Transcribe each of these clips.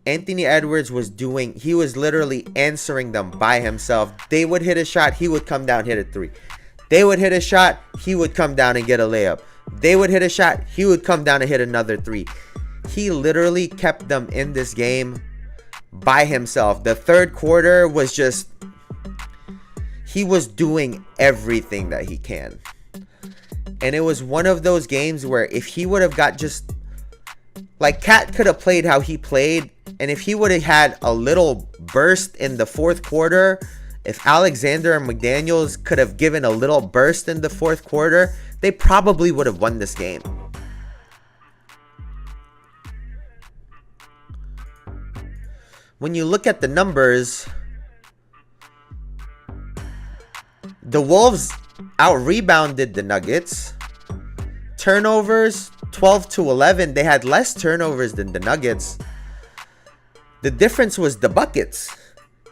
Anthony Edwards was literally answering them by himself. They would hit a shot, he would come down, hit a three. They would hit a shot, he would come down and get a layup. They would hit a shot, he would come down and hit another three. He literally kept them in this game by himself. The third quarter was just, he was doing everything that he can. And it was one of those games where if he would have got just, like, Cat could have played how he played, and if he would have had a little burst in the fourth quarter, if Alexander and McDaniels could have given a little burst in the fourth quarter, they probably would have won this game. When you look at the numbers, the Wolves out-rebounded the Nuggets. Turnovers, 12-11. They had less turnovers than the Nuggets. The difference was the buckets.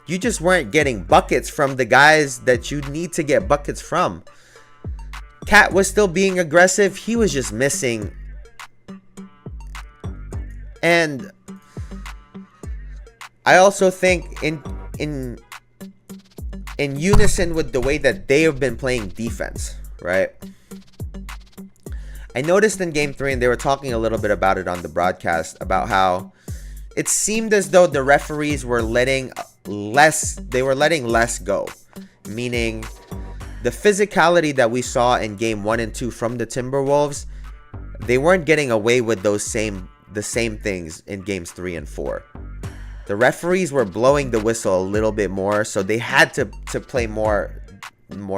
You just weren't getting buckets from the guys that you need to get buckets from. Cat was still being aggressive. He was just missing. And I also think in unison with the way that they have been playing defense, right? I noticed in game 3, and they were talking a little bit about it on the broadcast, about how it seemed as though the referees were letting less go. Meaning the physicality that we saw in game 1 and 2 from the Timberwolves, they weren't getting away with the same things in games 3 and 4. The referees were blowing the whistle a little bit more, so they had to play more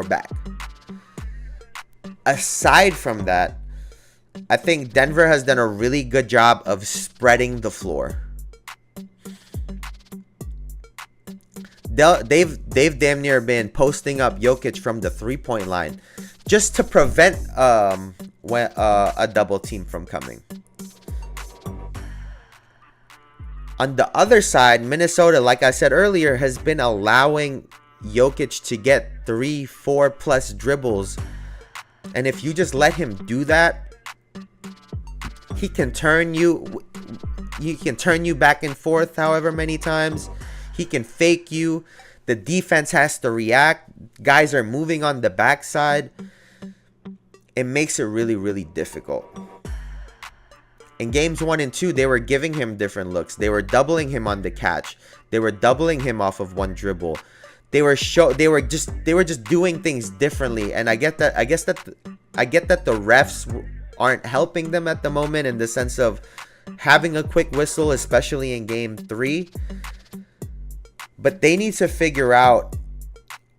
back. Aside from that, I think Denver has done a really good job of spreading the floor. They've damn near been posting up Jokic from the 3-point line just to prevent a double team from coming. On the other side, Minnesota, like I said earlier, has been allowing Jokic to get 3-4 plus dribbles. And if you just let him do that, he can turn you back and forth however many times. He can fake you. The defense has to react. Guys are moving on the backside. It makes it really, really difficult. In games 1 and 2, they were giving him different looks. They were doubling him on the catch. They were doubling him off of one dribble. They were just doing things differently. And I get that the refs aren't helping them at the moment in the sense of having a quick whistle, especially in game 3. But they need to figure out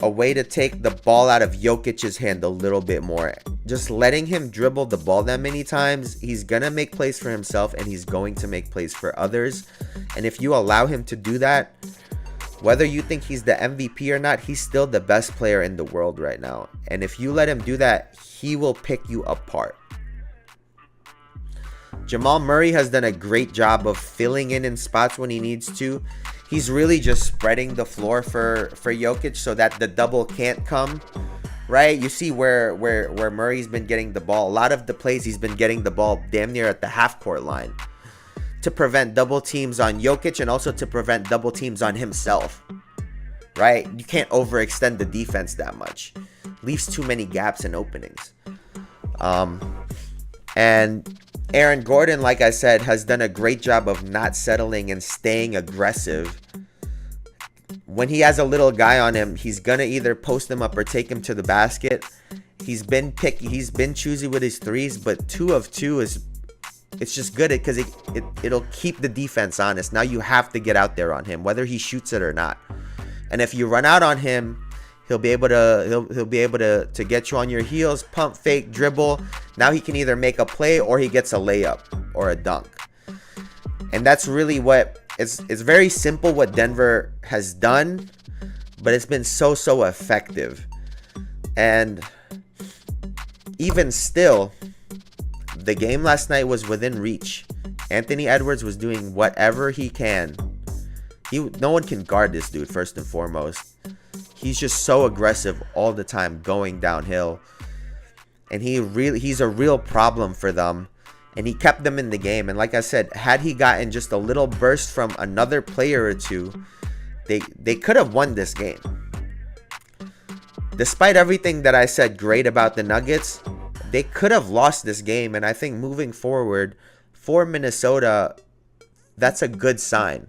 a way to take the ball out of Jokic's hand a little bit more. Just letting him dribble the ball that many times, he's going to make plays for himself and he's going to make plays for others. And if you allow him to do that, whether you think he's the MVP or not, he's still the best player in the world right now. And if you let him do that, he will pick you apart. Jamal Murray has done a great job of filling in spots when he needs to. He's really just spreading the floor for Jokic so that the double can't come, right? You see where Murray's been getting the ball. A lot of the plays he's been getting the ball damn near at the half-court line to prevent double teams on Jokic and also to prevent double teams on himself, right? You can't overextend the defense that much. Leaves too many gaps and openings. And Aaron Gordon, like I said, has done a great job of not settling and staying aggressive. When he has a little guy on him, he's gonna either post him up or take him to the basket. He's been choosy with his threes, but 2 of 2 it's just good because it'll keep the defense honest. Now you have to get out there on him, whether he shoots it or not. And if you run out on him, he'll be able to get you on your heels, pump fake, dribble. Now he can either make a play or he gets a layup or a dunk. And that's really what it's very simple what Denver has done, but it's been so effective. And even still, the game last night was within reach. Anthony Edwards was doing whatever he can. No one can guard this dude, first and foremost. He's just so aggressive all the time going downhill. And he's a real problem for them. and he kept them in the game. And like I said, had he gotten just a little burst from another player or two, they could have won this game. Despite everything that I said great about the Nuggets, they could have lost this game. And I think moving forward for Minnesota, that's a good sign.